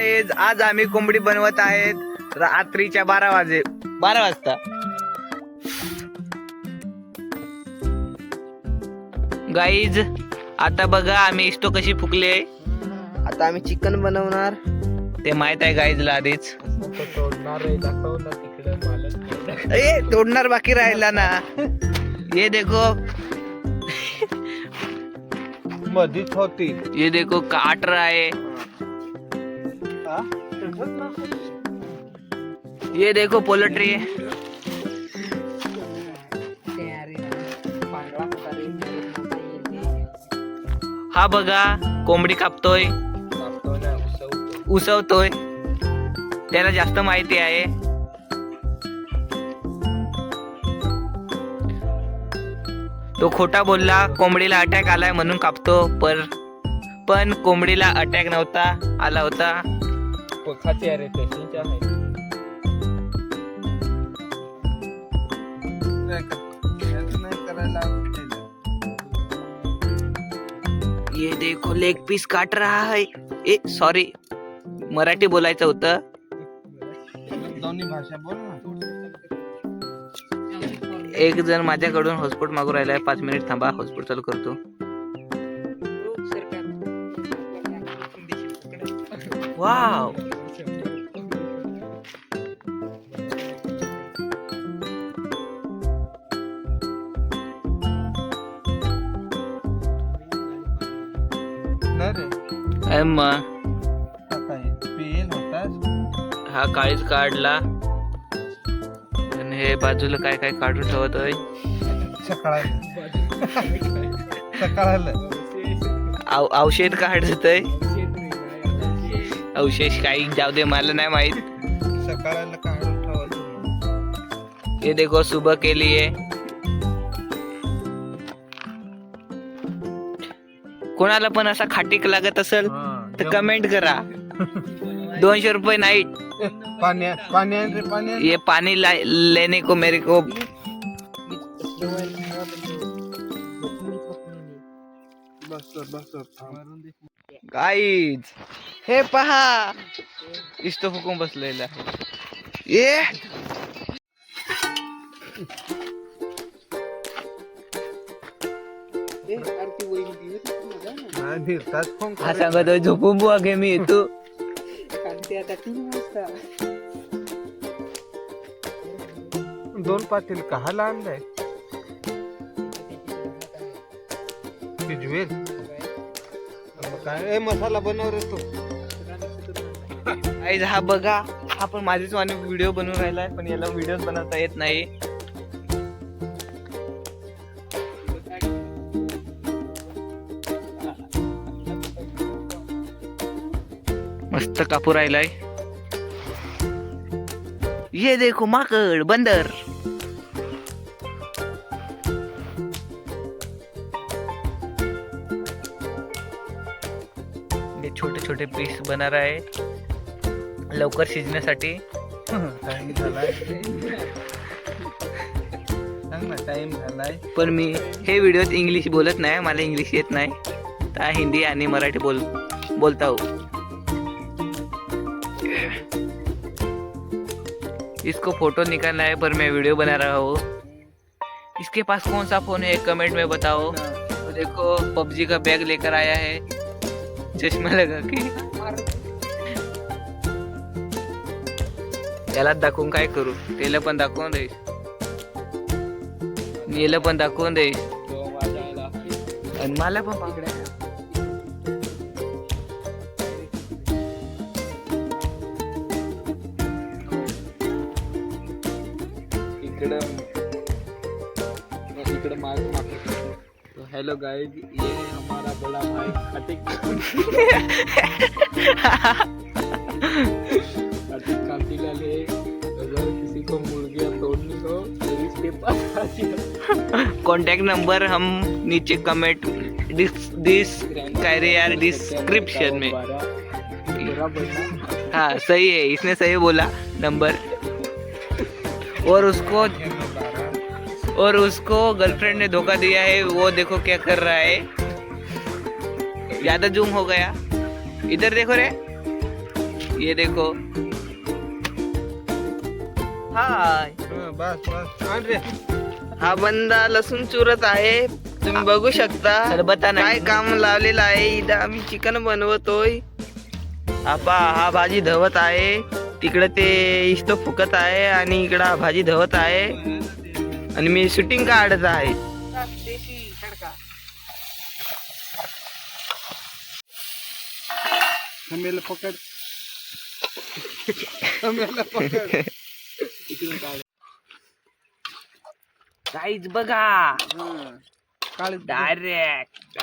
आज आम्ही कोंबडी बनवत आहेत रात्रीच्या 12 वाजता. गाईज आता बघा आम्ही इस्तो कशी फुकले. आता आम्ही चिकन बनवणार. ते माहित आहे गाईजला आधीच. तोडणार बाकी राहिला ना. ये देखो मधीच होती. ये देखो काट रहा है. ये देखो पोल्ट्री. हा बघा कोंबडी कापतोय, उसवतोय. त्याला जास्त माहिती आहे. तो खोटा बोलला कोंबडीला अटॅक आलाय म्हणून कापतो, पण कोंबडीला अटॅक नव्हता आला होता. ये देखो लेग पीस काट रहा है. ए सॉरी मराठी बोलायचं होतं. दोन्ही भाषा बोल ना. एक जण माझ्याकडून हॉटस्पॉट मागू राहिलाय. 5 मिनिट थांबा, हॉटस्पॉट चालू करतो. वाव हा काळीच काढला आणि हे बाजूला काय काय काढून ठेवतोय. औषध काढतोय. औषध काही जाऊ दे, मला नाही माहित. सकाळला काढून ठेवतो. ये देखो सुबह के लिए. कोणाला पण असा खाटीक लागत असेल तर कमेंट करा. 200 रुपये नाईट. पाणी ये पानी लेने को मेरे को. गाईज हे पहा इस्तो फुकून बसलेला. ये हा सांगतोय झोपून बुवा घे मी येतो. दोन पातील कहाला आणलाय. शिजवेल काय मसाला बनव रे तू. गाईज हा बघा, हा पण माझीच वाणी व्हिडिओ बनवून राहिलाय, पण याला व्हिडिओ बनवता येत नाही. मस्त कापू राहिलाय. ये देखो माकड बंदर. हे छोटे छोटे पीस बनणार आहे लवकर शिजण्यासाठी. टाइम झालाय. टाइम झालाय. पण मी हे व्हिडिओत इंग्लिश बोलत नाही, मला इंग्लिश येत नाही, तर हिंदी आणि मराठी बोलता हूँ. इसको फोटो निकालना है पर मैं वीडियो बना रहा हूँ. इसके पास कौन सा फोन है कमेंट में बताओ. तो देखो पबजी का बैग लेकर आया है, चश्मा लगा के. त्याला दाखवून काय करू. त्याला पण दाखवून दे, याला पण दाखवून दे, आणि मला पण पकडायला. इकडे तो हेलो गाइस, ये हमारा बड़ा भाई खाटिक कांतिला ले. अगर किसी को मुर्गियां तोड़नी हो तो इसके पास आइए. कॉन्टैक्ट नंबर हम नीचे कमेंट डिस्क्रिप्शन में. हाँ सही है, इसने सही बोला नंबर. और उसको गर्लफ्रेंड ने धोखा दिया है. वो देखो क्या कर रहा है. ज्यादा जूम हो गया. इधर देखो रे, ये देखो हाय बस बस आण रे. हा बंदा लसूण चुरत आहे. तुम्ही बघू शकता सरबता नाही. काय काम लावलेलं आहे. इथं आम्ही चिकन बनवतोय. हा भाजी धवत आहे. तिकडे ते इस्तो फुकत आहे आणि इकडं हा भाजी धवत आहे आणि मी शूटिंग काढत आहे. आंब्याला पकड. आंब्याला पकड. काहीच बघा काळ डायरेक्ट.